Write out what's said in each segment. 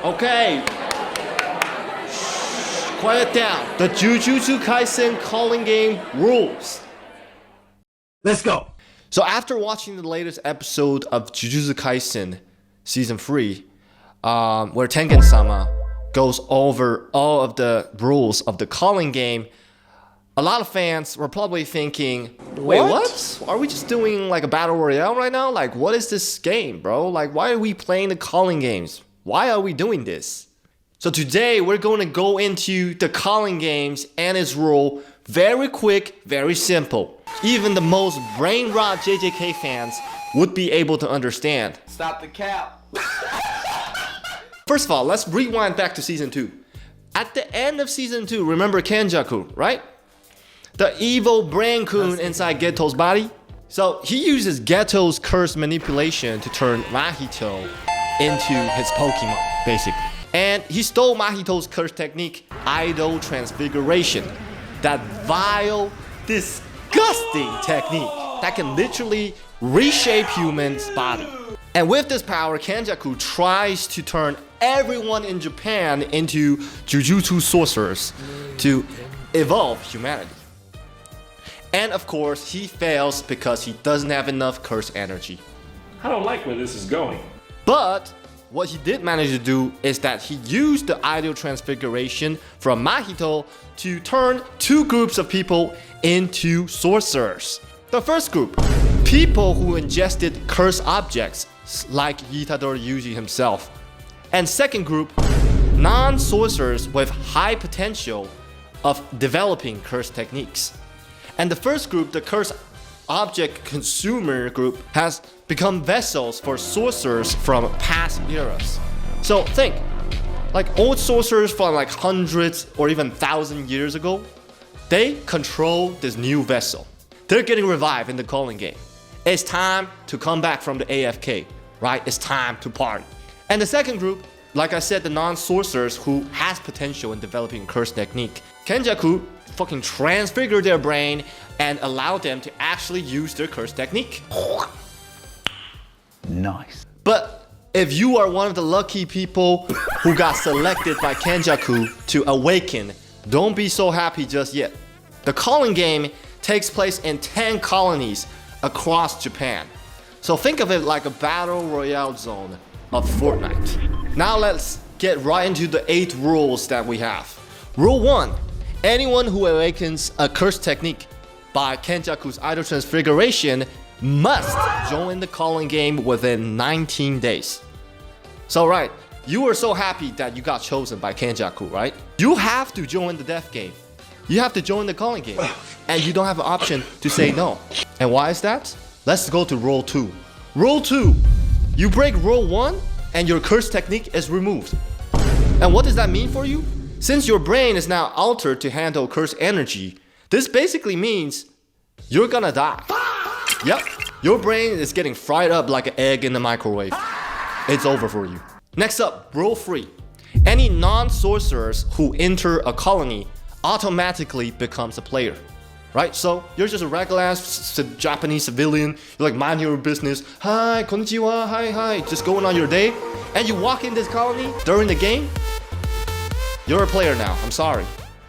Okay. Quiet down. The Jujutsu Kaisen Culling Game rules. Let's go. So after watching the latest episode of Jujutsu Kaisen Season 3, where Tengen-sama goes over all of the rules of the Culling Game, a lot of fans were probably thinking, wait, what? Are we just doing like a battle royale right now? Like, what is this game, bro? Like, why are we playing the Culling Games? Why are we doing this? So today, we're going to go into the Culling Games and its rule. Very quick, very simple. Even the most brain rot JJK fans would be able to understand. Stop the cap. First of all, let's rewind back to Season 2. At the end of Season 2, remember Kenjaku, right? The evil brain-kun inside Geto's body. So he uses Geto's curse manipulation to turn Mahito into his Pokemon, basically. And he stole Mahito's curse technique, Idol Transfiguration. That vile, disgusting technique that can literally reshape humans' body. And with this power, Kenjaku tries to turn everyone in Japan into Jujutsu sorcerers to evolve humanity. And of course, he fails because he doesn't have enough curse energy. I don't like where this is going. But what he did manage to do is that he used the Idol Transfiguration from Mahito to turn two groups of people into sorcerers. The first group, people who ingested cursed objects like Itadori Yuji himself. And second group, non-sorcerers with high potential of developing curse techniques. And the first group, the cursed object consumer group, has become vessels for sorcerers from past eras. So think, like old sorcerers from like hundreds or even 1,000 years ago, they control this new vessel. They're getting revived in the Culling Game. It's time to come back from the AFK, right? It's time to party. And the second group, like I said, the non-sorcerers who has potential in developing curse technique. Kenjaku fucking transfigured their brain and allowed them to actually use their curse technique. Nice. But if you are one of the lucky people who got selected by Kenjaku to awaken, don't be so happy just yet. The Culling Game takes place in 10 colonies across Japan. So think of it like a battle royale zone of Fortnite. Now let's get right into the 8 rules that we have. Rule 1. Anyone who awakens a curse technique by Kenjaku's Idol Transfiguration must join the Culling Game within 19 days. So right, you were so happy that you got chosen by Kenjaku, right? You have to join the death game. You have to join the Culling Game. And you don't have an option to say no. And why is that? Let's go to Rule 2. Rule 2. You break Rule 1 and your curse technique is removed. And what does that mean for you? Since your brain is now altered to handle curse energy, this basically means you're gonna die. Yep, your brain is getting fried up like an egg in the microwave. It's over for you. Next up, Rule 3. Any non-sorcerers who enter a colony automatically becomes a player. Right? So you're just a regular ass Japanese civilian. You're like, mind your business. Hi, konnichiwa, hi. Just going on your day. And you walk in this colony during the game. You're a player now. I'm sorry.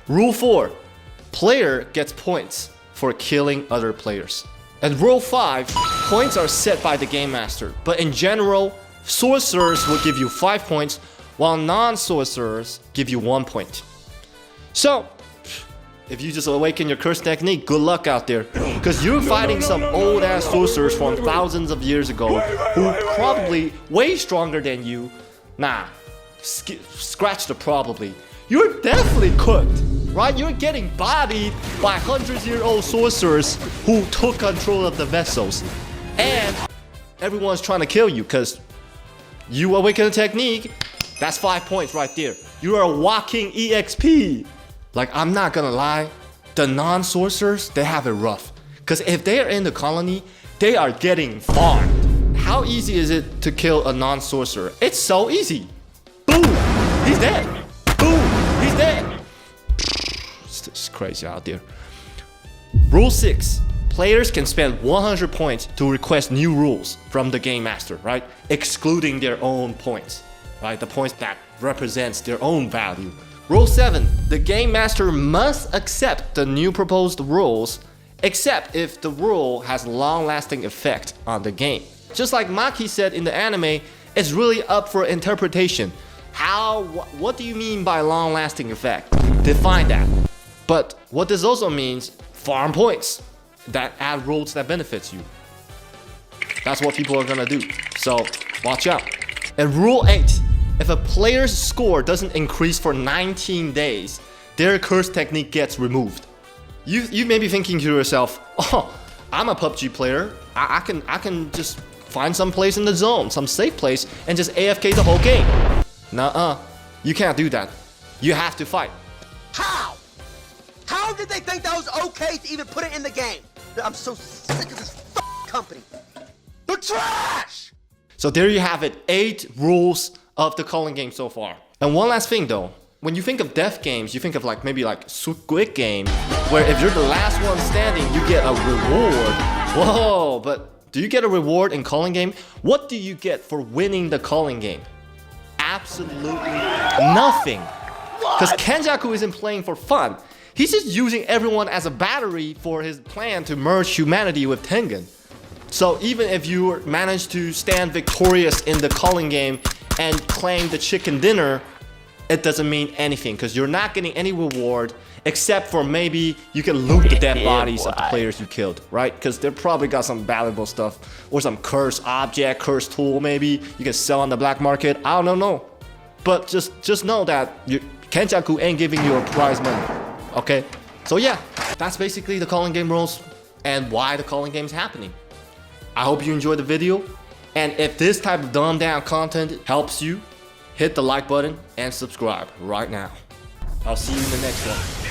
Rule 4. Player gets points for killing other players. And Rule 5. Points are set by the Game Master. But in general, sorcerers will give you 5 points, while non-sorcerers give you 1 point. So, if you just awaken your curse technique, good luck out there. Because you're fighting some old-ass sorcerers from thousands of years ago who probably way stronger than you. Nah, scratch the probably. You're definitely cooked, right? You're getting bodied by 100-year-old sorcerers who took control of the vessels. And everyone's trying to kill you because you awaken a technique. That's 5 points right there. You are a walking EXP. Like, I'm not gonna lie, the non-sorcerers, they have it rough. Because if they're in the colony, they are getting farmed. How easy is it to kill a non-sorcerer? It's so easy. Boom, he's dead. Boom, he's dead. It's crazy out there. Rule 6. Players can spend 100 points to request new rules from the Game Master, right? Excluding their own points, right? The points that represents their own value. Rule 7, the game master must accept the new proposed rules, except if the rule has long-lasting effect on the game. Just like Maki said in the anime, it's really up for interpretation. What do you mean by long-lasting effect? Define that. But what this also means, farm points that add rules that benefits you. That's what people are gonna do. So watch out. And rule 8, if a player's score doesn't increase for 19 days, their curse technique gets removed. You may be thinking to yourself, oh, I'm a PUBG player. I can just find some place in the zone, some safe place, and just AFK the whole game. Nuh-uh. You can't do that. You have to fight. How? How did they think that was okay to even put it in the game? I'm so sick of this company. They're trash! So there you have it, 8 rules of the Culling game so far. And one last thing though, when you think of death games, you think of maybe Squid Game, where if you're the last one standing, you get a reward. Whoa, but do you get a reward in Culling game? What do you get for winning the Culling game? Absolutely nothing. Because Kenjaku isn't playing for fun. He's just using everyone as a battery for his plan to merge humanity with Tengen. So even if you manage to stand victorious in the Culling game and claim the chicken dinner, it doesn't mean anything because you're not getting any reward except for maybe you can loot the dead bodies of the players you killed, right? Because they probably got some valuable stuff or some cursed object, cursed tool maybe you can sell on the black market. I don't know. But just know that Kenjaku ain't giving you a prize money, okay? So yeah, that's basically the Culling game rules and why the Culling game is happening. I hope you enjoyed the video, and if this type of dumbed down content helps you, hit the like button and subscribe right now. I'll see you in the next one.